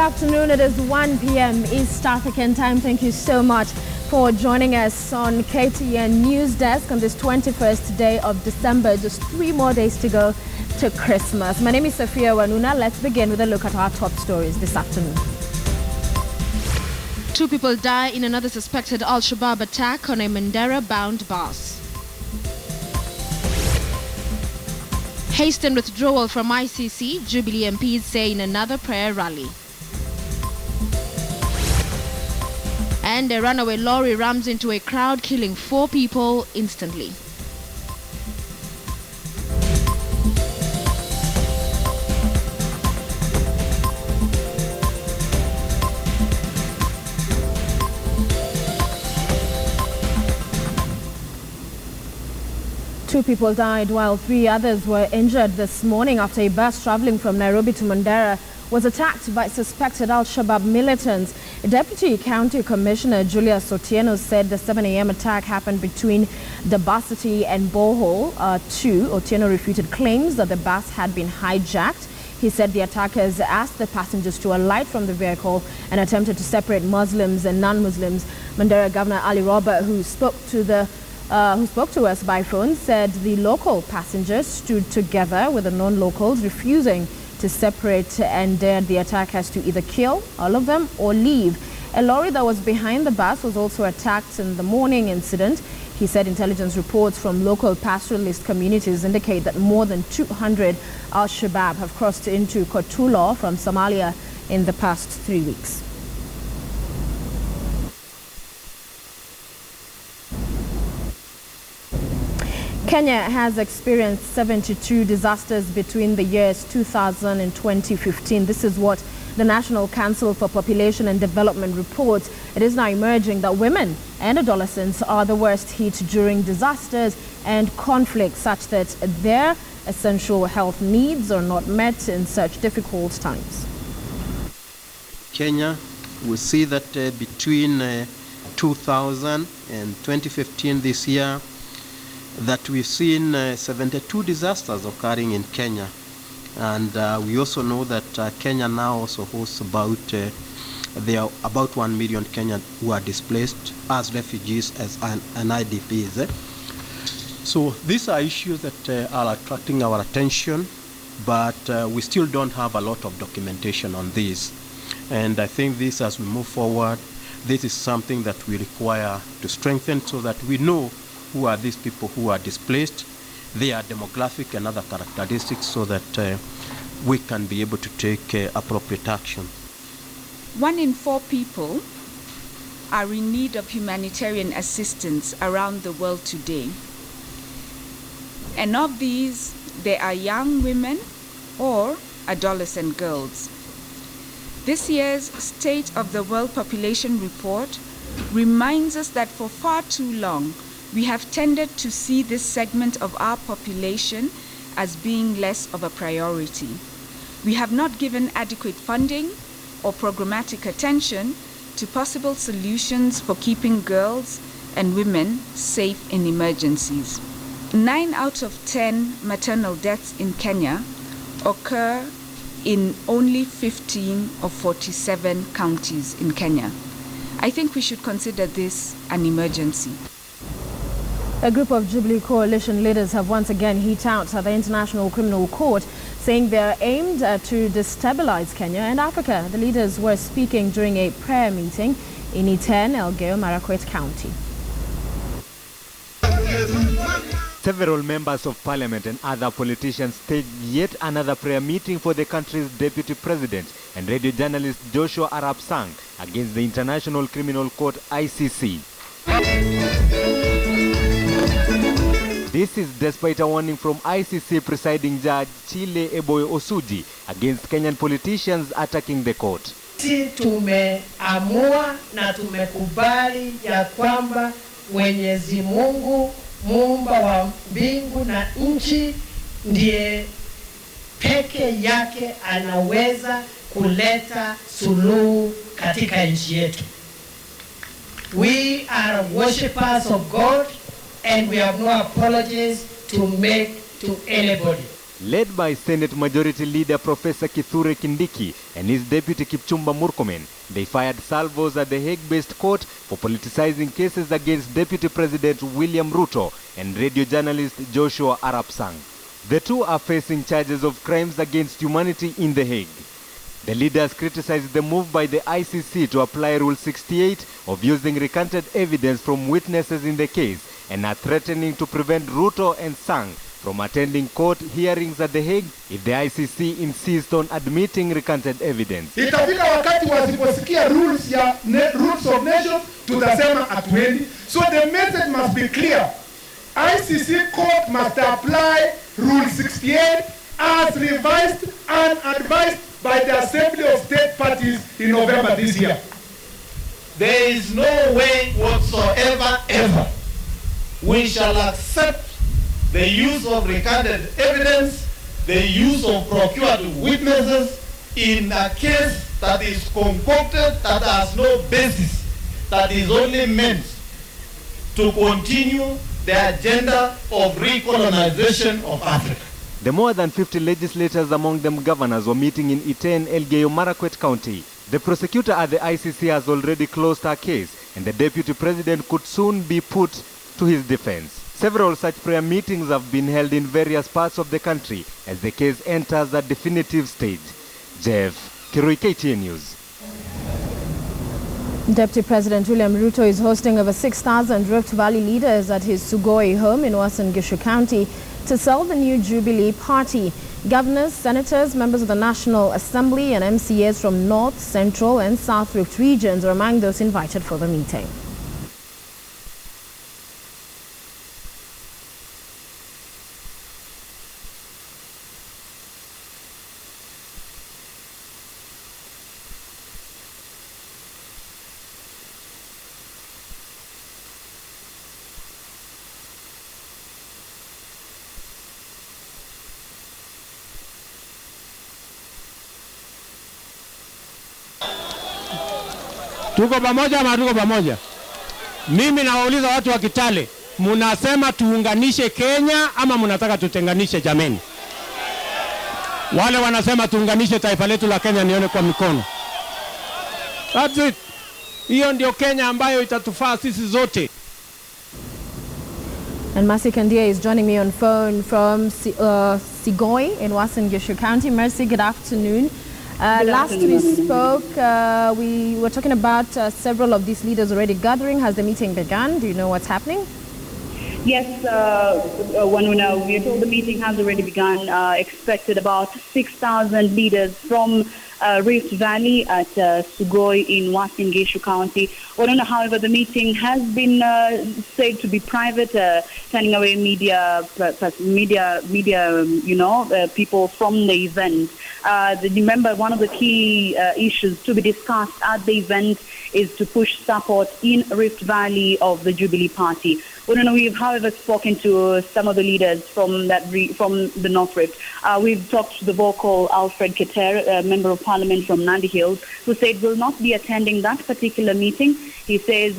afternoon. It is 1 p.m. East African time. Thank you so much for joining us on KTN Newsdesk on this 21st day of December. Just 3 more days to go to Christmas. My name is Sophia Wanuna. Let's begin with a look at our top stories this afternoon. 2 people die in another suspected Al-Shabaab attack on a Mandera-bound bus. Hasten withdrawal from ICC, Jubilee MPs say in another prayer rally. And a runaway lorry rams into a crowd, killing 4 people instantly. Two people died while 3 others were injured this morning after a bus traveling from Nairobi to Mandera was attacked by suspected Al-Shabaab militants. Deputy County Commissioner Julius Otieno said the 7 a.m. attack happened between Dabasity and Borehole 2. Otieno refuted claims that the bus had been hijacked. He said the attackers asked the passengers to alight from the vehicle and attempted to separate Muslims and non-Muslims. Mandera Governor Ali Robert, who spoke to us by phone, said the local passengers stood together with the non-locals, refusing to separate, and dared the attackers to either kill all of them or leave. A lorry that was behind the bus was also attacked in the morning incident. He said intelligence reports from local pastoralist communities indicate that more than 200 Al-Shabaab have crossed into Kotulo from Somalia in the past 3 weeks. Kenya has experienced 72 disasters between the years 2000 and 2015. This is what the National Council for Population and Development reports. It is now emerging that women and adolescents are the worst hit during disasters and conflicts, such that their essential health needs are not met in such difficult times. Kenya, we see that between 2000 and 2015 this year, that we've seen 72 disasters occurring in Kenya. And we also know that Kenya now also hosts there are about 1 million Kenyans who are displaced as refugees and IDPs. So these are issues that are attracting our attention, but we still don't have a lot of documentation on this. And I think this, as we move forward, this is something that we require to strengthen so that we know who are these people who are displaced, their demographic and other characteristics, so that we can be able to take appropriate action. 1 in 4 people are in need of humanitarian assistance around the world today. And of these, they are young women or adolescent girls. This year's State of the World Population Report reminds us that for far too long, we have tended to see this segment of our population as being less of a priority. We have not given adequate funding or programmatic attention to possible solutions for keeping girls and women safe in emergencies. 9 out of 10 maternal deaths in Kenya occur in only 15 of 47 counties in Kenya. I think we should consider this an emergency. A group of Jubilee coalition leaders have once again hit out at the International Criminal Court, saying they are aimed to destabilize Kenya and Africa. The leaders were speaking during a prayer meeting in Iten, Elgeyo Marakwet County. Several members of parliament and other politicians staged yet another prayer meeting for the country's deputy president and radio journalist Joshua Arap Sang against the International Criminal Court ICC. This is despite a warning from ICC presiding judge Chile Eboy Osuji against Kenyan politicians attacking the court. Sisi tumeamua na tumekubali ya kwamba Mwenyezi Mungu muumba wa mbingu na nchi ndiye peke yake anaweza kuleta suluhu katika nchi yetu. We are worshippers of God, and we have no apologies to make to anybody. led by Senate Majority Leader Professor Kithure Kindiki and his deputy Kipchumba Murkomen. They fired salvos at the Hague-based court for politicizing cases against Deputy President William Ruto and radio journalist Joshua Arap Sang. The two are facing charges of crimes against humanity in The Hague. The leaders criticized the move by the ICC to apply Rule 68 of using recanted evidence from witnesses in the case and are threatening to prevent Ruto and Sang from attending court hearings at The Hague if the ICC insists on admitting recanted evidence. Itafika wakati wasiposikia rules of nations tutasema hatuendi. So the message must be clear. ICC court must apply Rule 68 as revised and advised by the Assembly of State Parties in November this year. There is no way whatsoever ever we shall accept the use of recanted evidence, the use of procured witnesses in a case that is concocted, that has no basis, that is only meant to continue the agenda of recolonization of Africa. The more than 50 legislators, among them governors, were meeting in Ite and Elgeyo Marakwet County. The prosecutor at the ICC has already closed her case, and the deputy president could soon be put to his defense. Several such prayer meetings have been held in various parts of the country as the case enters a definitive stage. Jeff Kirui, KTN News. Deputy President William Ruto is hosting over 6,000 Rift Valley leaders at his Sugoi home in Uasin Gishu County to sell the new Jubilee Party. Governors, senators, members of the National Assembly and MCAs from North, Central and South Rift regions are among those invited for the meeting. Tuko pamoja ama tuko pamoja? Mimi nawauliza watu wa Kitale, munasema tuunganishe Kenya ama munataka tutenganishe jameni? Wale wanasema tuunganishe taifa letu la Kenya nione kwa mikono. That's it. Hiyo ndio Kenya ambayo itatufaa sisi zote. And Mercy Kandia is joining me on phone from Sigoi in Uasin Gishu County. Mercy, good afternoon. Last we spoke, we were talking about several of these leaders already gathering. Has the meeting begun? Do you know what's happening? Yes, Wanuna, we are told the meeting has already begun. Expected about 6,000 leaders from Rift Valley at Sugoi in Uasin Gishu County. Wanuna, however, the meeting has been said to be private, turning away media, people from the event. Remember, one of the key issues to be discussed at the event is to push support in Rift Valley of the Jubilee Party. We've, however, spoken to some of the leaders from the North Rift. We've talked to the vocal Alfred Keter, Member of Parliament from Nandi Hills, who said will not be attending that particular meeting. He says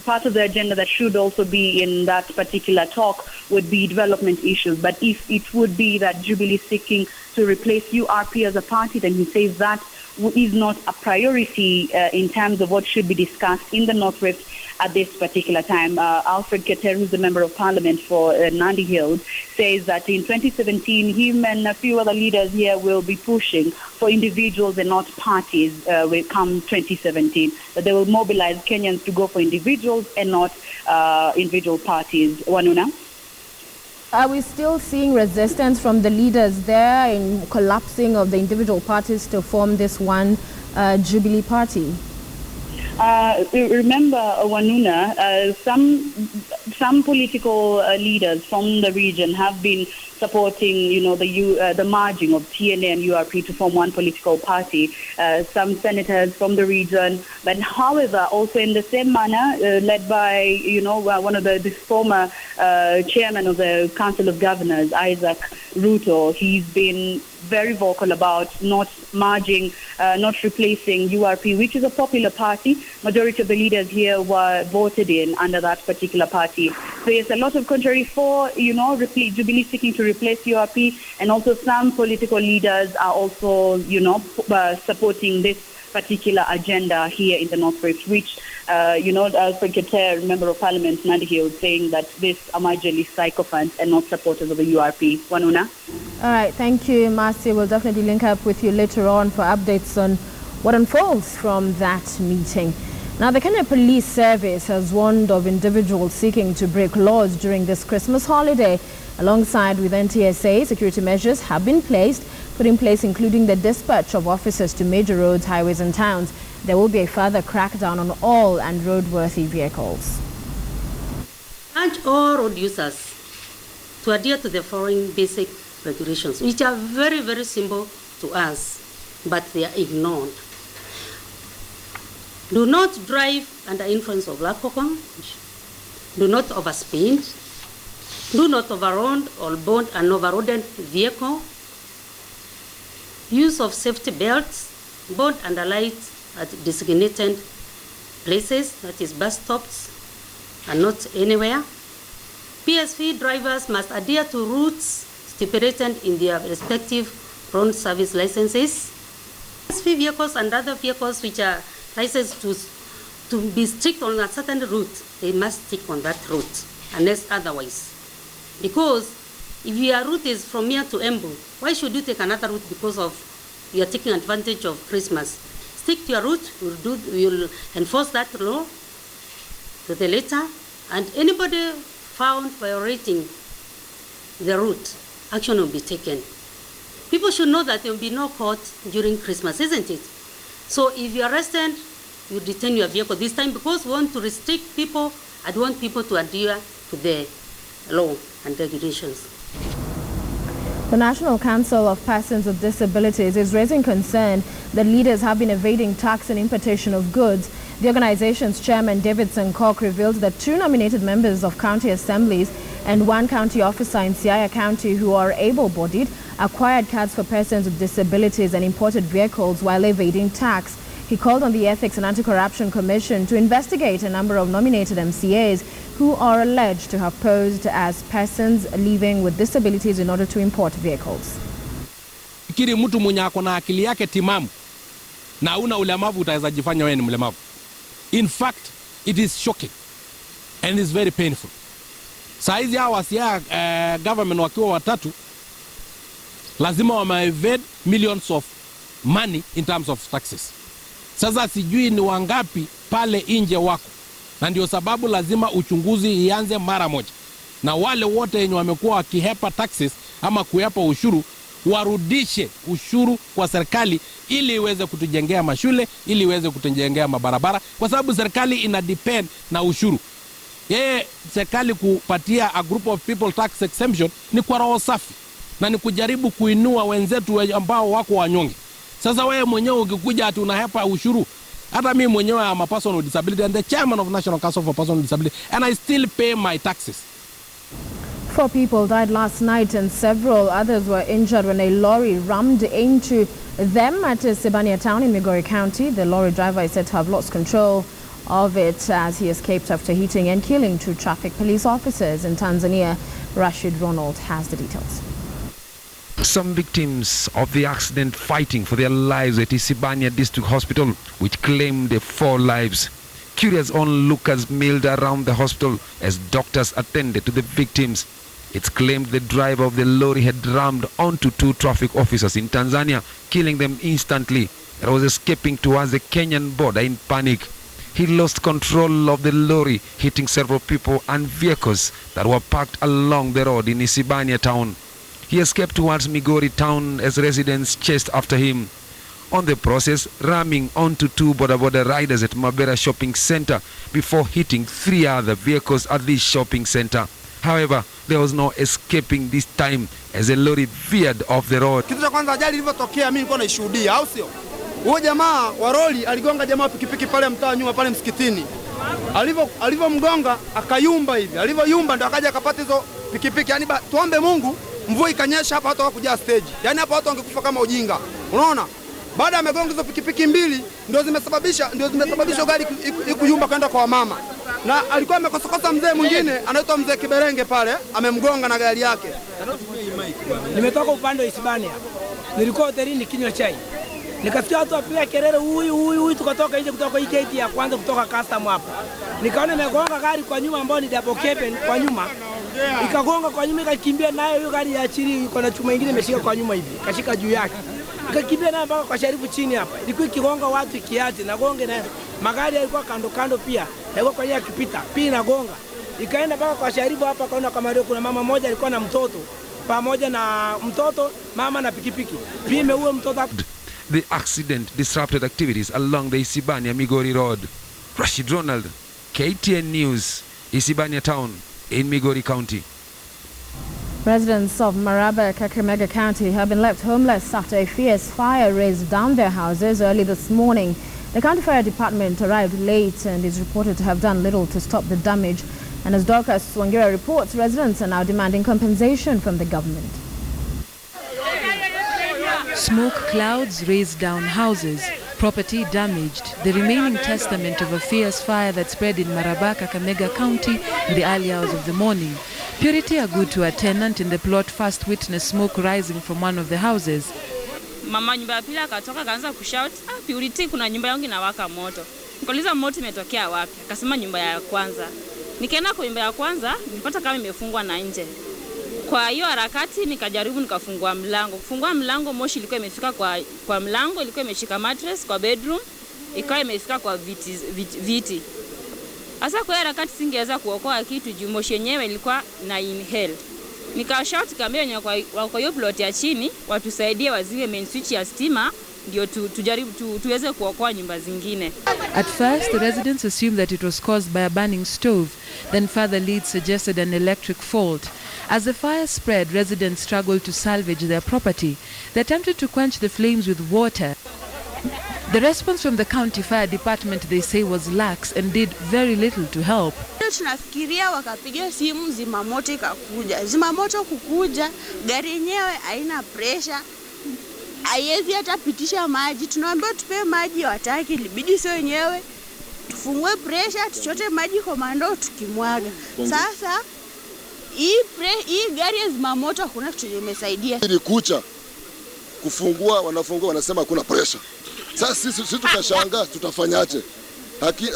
part of the agenda that should also be in that particular talk would be development issues. But if it would be that Jubilee seeking to replace URP as a party, then he says that is not a priority in terms of what should be discussed in the North Rift at this particular time. Alfred Keter, who's the Member of Parliament for Nandi Hills, says that in 2017, him and a few other leaders here will be pushing for individuals and not parties will come 2017. That they will mobilize Kenyans to go for individuals and not individual parties. Wanuna? Are we still seeing resistance from the leaders there in collapsing of the individual parties to form this one Jubilee Party? Remember, Wanuna, some political leaders from the region have been supporting, the merging of TNA and URP to form one political party. Some senators from the region, but however, also in the same manner, led by, one of the former chairman of the Council of Governors, Isaac Ruto, he's been very vocal about not merging, not replacing URP, which is a popular party. Majority of the leaders here were voted in under that particular party. So yes, a lot of contrary for, Jubilee seeking to replace URP, and also some political leaders are also, supporting this particular agenda here in the North Rift, which, Secretary, Member of Parliament Nandi here was saying that these are majorly sycophants and not supporters of the URP. Wanuna? All right, thank you, Marcy. We'll definitely link up with you later on for updates on what unfolds from that meeting. Now, the Kenya Police Service has warned of individuals seeking to break laws during this Christmas holiday. Alongside with NTSA, security measures have been put in place, including the dispatch of officers to major roads, highways and towns. There will be a further crackdown on all and roadworthy vehicles. Urge all road users to adhere to the following basic regulations, which are very, very simple to us, but they are ignored. Do not drive under influence of alcohol. Do not overspeed. Do not overload or board an overloaded vehicle. Use of safety belts. Board and alight at designated places, that is bus stops, and not anywhere. PSV drivers must adhere to routes stipulated in their respective road service licenses. PSV vehicles and other vehicles which are licensed to be strict on a certain route, they must stick on that route, unless otherwise. Because if your route is from here to Embu, why should you take another route because of you are taking advantage of Christmas? Stick to your route, we'll enforce that law to the letter, and anybody found violating the route, action will be taken. People should know that there will be no court during Christmas, isn't it? So if you are arrested, you detain your vehicle this time, because we want to restrict people and want people to adhere to the law and regulations. The National Council of Persons with Disabilities is raising concern that leaders have been evading tax and importation of goods. The organization's chairman, Davidson Koch, revealed that 2 nominated members of county assemblies and 1 county officer in Siaya County who are able-bodied acquired cards for persons with disabilities and imported vehicles while evading tax. He called on the Ethics and Anti-Corruption Commission to investigate a number of nominated MCAs who are alleged to have posed as persons living with disabilities in order to import vehicles. Fikiri mtu mwenye ako na akili yake timamu na una ulemavu utaweza jifanya wewe ni mlemavu. In fact, it is shocking and it's very painful. Saizi hawa Siaya government wakiwa watatu lazima wame-evade millions of money in terms of taxes. Sasa sijui ni wangapi pale nje wako, na ndio sababu lazima uchunguzi ianze mara moja, na wale wote wenye wamekuwa wakihepa taxes ama kuhepa ushuru warudishe ushuru kwa serikali ili iweze kutujengea mashule, ili iweze kutujengea mabarabara, kwa sababu serikali ina depend na ushuru. Serikali kupatia a group of people tax exemption ni kwa roho safi na ni kujaribu kuinua wenzetu ambao wako wanyonge. Sasa wewe mwenyewe ukikuja ati unahepa ushuru. Hata mimi mwenyewe am a person with disability and the chairman of National Council for Persons with Disability, and I still pay my taxes. 4 people died last night and several others were injured when a lorry rammed into them at Sibania town in Migori County. The lorry driver is said to have lost control of it as he escaped after hitting and killing 2 traffic police officers in Tanzania. Rashid Ronald has the details. Some victims of the accident fighting for their lives at Isibania District Hospital, which claimed 4 lives. Curious onlookers milled around the hospital as doctors attended to the victims. It's claimed the driver of the lorry had rammed onto 2 traffic officers in Tanzania, killing them instantly, and was escaping towards the Kenyan border in panic. He lost control of the lorry, hitting several people and vehicles that were parked along the road in Isibania town. He escaped towards Migori town as residents chased after him. On the process, ramming onto 2 boda riders at Mabera shopping center before hitting 3 other vehicles at this shopping center. However, there was no escaping this time as the lorry veered off the road. Kitu cha kwanza ajali ilivyotokea mimi nilikuwa naishuhudia, au sio? Huyo jamaa wa lori aligonga jamaa pikipiki pale mtaa nyuma pale msikitini. Alivyomgonga akayumba hivi. Alivyoyumba ndo akaja akapata hizo pikipiki. Yaani tuombe Mungu mvua ikanyesha hapa watu hawakujaa stage. Yaani hapa watu wangekufa kama ujinga. Unaona? Baada ya megongo hizo pikipiki mbili ndio zimesababisha gari ikuyumba kwenda kwa mama. Na alikuwa amekosakosa mzee mwingine anaitwa mzee Kiberenge pale, amemgonga na gari yake. Nimetoka upande wa Hispania. Nilikuwa hotelini kinywa chai. Nikasikia watu wapiga kelele huyu tukatoka nje kutoka hii gate ya kwanza kutoka custom hapo. Nikaona imegonga gari kwa nyuma ambao ni double cabin kwa nyuma. Ikagonga kwa nyuma ikakimbia nayo hiyo gari ya chini iko na chuma nyingine imeshika kwa nyuma hivi. Kashika juu yake. Ikakimbia nayo mpaka kwa Sharifu chini hapa. Ilikuwa ikigonga watu kiasi na gonge na magari yalikuwa kando pia. Yalikuwa kwa njia kipita. Pia inagonga. Ikaenda mpaka kwa Sharifu hapa kaona kama leo kuna mama moja alikuwa na mtoto. Pamoja na mtoto, mama na pikipiki. Pia imeua mtoto hapo. The accident disrupted activities along the Isibania-Migori Road. Rashid Ronald, KTN News, Isibania Town in Migori County. Residents of Maraba, Kakamega County have been left homeless after a fierce fire razed down their houses early this morning. The county fire department arrived late and is reported to have done little to stop the damage. And as Dorcas Swangira reports, residents are now demanding compensation from the government. Smoke clouds razed down houses, property damaged, the remaining testament of a fierce fire that spread in Maraba, Kakamega County in the early hours of the morning. Purity Agutu, a tenant in the plot, first witnessed smoke rising from one of the houses. Mama nyumba ya pili akatoka kaanza kushout, Purity kuna nyumba yangu inawaka moto. Nikauliza moto imetokea wapi? Akasema nyumba ya kwanza. Nikaenda kwa nyumba ya kwanza, nilipata kama imefungwa na nje. Kwa hiyo harakati nikajaribu nikafungua mlango. Kufungua mlango moshi ilikuwa imefika kwa mlango, ilikuwa imeshika mattress kwa bedroom, ikawa imefika kwa viti. Sasa kwa harakati singeweza kuokoa kitu juu moshi yenyewe ilikuwa na inhale. Nikashout kaambia wenye kwa hiyo plot ya chini watusaidie waziwe main switch ya stima ndio tujaribu tuweze kuokoa nyumba zingine. At first, the residents assumed that it was caused by a burning stove. Then further leads suggested an electric fault. As the fire spread, residents struggled to salvage their property. They attempted to quench the flames with water. The response from the county fire department, they say, was lax and did very little to help. Tunafikiria wakapiga simu zimamoto ikakuja. Zimamoto kukuja, gari yenyewe haina pressure. Haiwezi hata pitisha maji. Tunaambiwa tupe maji wataki, libidi sio wenyewe. Tufungue pressure, tuchote maji kwa mandoo tukimwaga. Sasa hii gari ya zimamoto hakuna kitu imesaidia. Ili kucha kufungua wanafungua wanasema hakuna pressure. Sasa sisi tukashangaa tutafanyaje?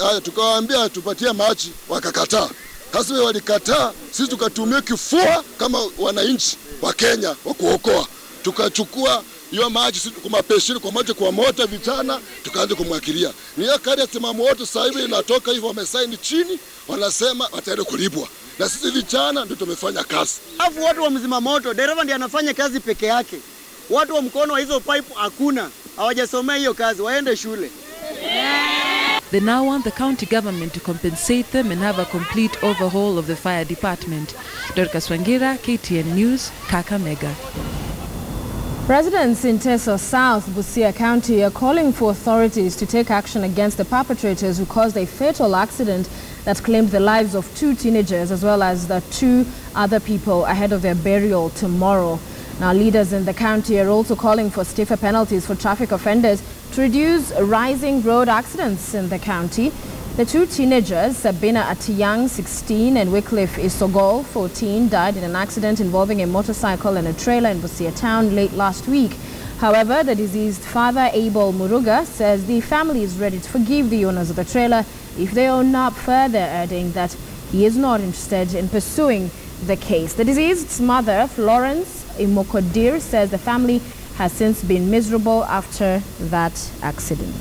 Haya tukawaambia tupatie maji wakakataa. Sasa walikataa, sisi tukatumia kifua kama wananchi wa Kenya wa kuokoa. Tukachukua hiyo maji sisi kumapeshini kwa maji kwa moto vijana tukaanza kumwakilia. Ni hiyo kadi ya zimamoto sasa hivi inatoka hivyo wamesaini chini wanasema wataenda kulipwa. Na sisi vijana ndio tumefanya kazi. Alafu watu wa mzima moto, dereva ndiye anafanya kazi peke yake. Watu wa mkono wa hizo pipe hakuna. Hawajasomea hiyo kazi, waende shule. They now want the county government to compensate them and have a complete overhaul of the fire department. Dorcas Swangira, KTN News, Kakamega. Residents in Teso South, Busia County are calling for authorities to take action against the perpetrators who caused a fatal accident that claimed the lives of 2 teenagers as well as the 2 other people ahead of their burial tomorrow. Now, leaders in the county are also calling for stiffer penalties for traffic offenders to reduce rising road accidents in the county. The 2 teenagers, Sabina Atiyang, 16, and Wycliffe Isogol, 14, died in an accident involving a motorcycle and a trailer in Busia town late last week. However, the deceased father, Abel Muruga, says the family is ready to forgive the owners of the trailer if they own up further, adding that he is not interested in pursuing the case. The deceased's mother, Florence Imokodir, says the family has since been miserable after that accident.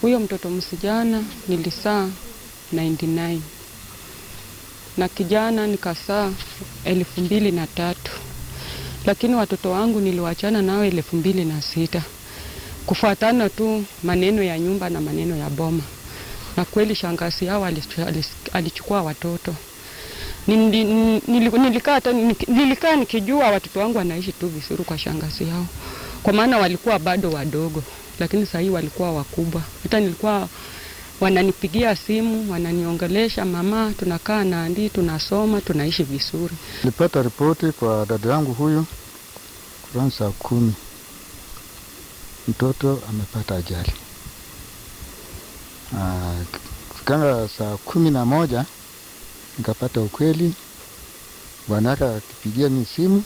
Huyo mtoto msijana nilisaa 99 na kijana nikasaa 2003, lakini watoto wangu niliwachana nao 2006 kufuatana tu maneno ya nyumba na maneno ya boma. Na kweli shangazi yao alichukua watoto. Nilikaa nikijua watoto wangu wanaishi tu vizuri kwa shangazi yao. kwa maana walikuwa bado wadogo, lakini sasa walikuwa wakubwa. Hata nilikuwa wananipigia simu, wananiongelesha, mama, tunakaa na andi, tunasoma, tunaishi vizuri. Nilipata ripoti kwa dada yangu huyu kuanzia saa 10. Mtoto amepata ajali. Kanga saa 11 nikapata ukweli, bwanake akipigia ni simu,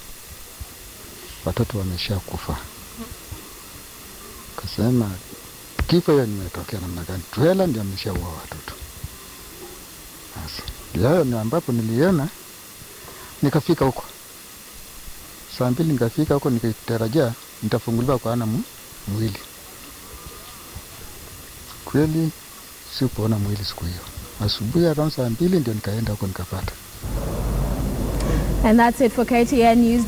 watoto wameshakufa. Kasema kifo hiyo nimetokea namna gani? Tuela ndio ameshaua watoto. Basi ndio ni ambapo niliona, nikafika huko. Saa 2 nikafika huko, nikitarajia nitafunguliwa kwa ana mwili. Kweli sikuona mwili siku hiyo. Asubuhi around saa 2 ndio nikaenda huko nikapata. And that's it for KTN News.